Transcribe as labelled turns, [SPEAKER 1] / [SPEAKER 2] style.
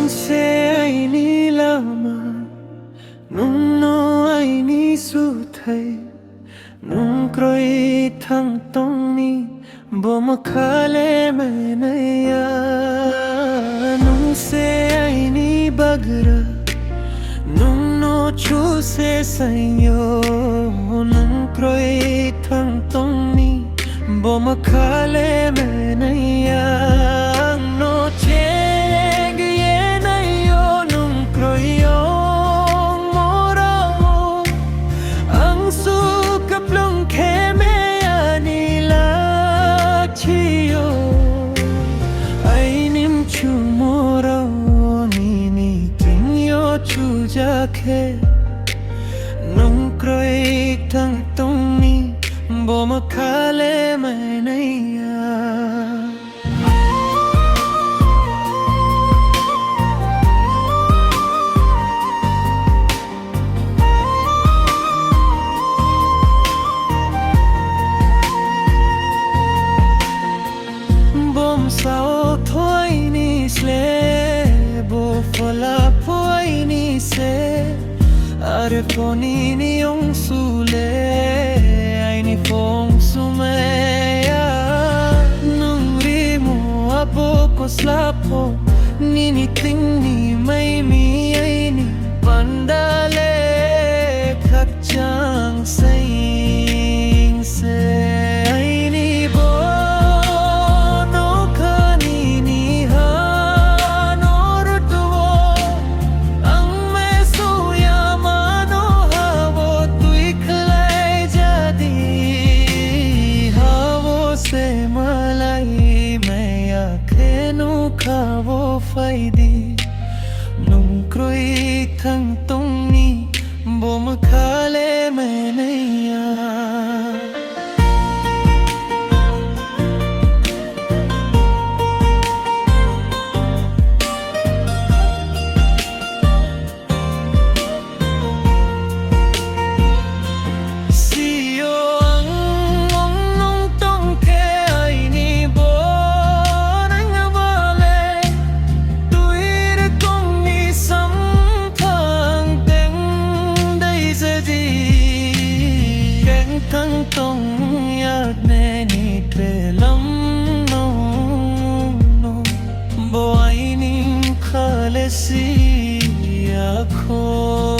[SPEAKER 1] se ai ni lama nung no ai ni su thai nung kroi thang tong ni bo ma khale mai naya nung se ai ni bagra nung no chu se sanyo nung kroi thang tong ni bo ma khale mai naya no cheng ye nayo nung kroi yo mora ang su kaplong ke me ani la chiyo ai nim chu mora ni king yo chu ja ke nung kroi thang tong ni bo ma khale mai naya sao thôi ni sle bo fola poi ni se are poni ni ong su le ai ni phong su me ya nung ri mo apo ko slapo ni ting ni mai mi ai ni pandale khak chang sing se wo phai đi nung kroi thang tong ni bo ma khale mai naya thang tong yat me ni tre lam no bo ai ning khale si ya kho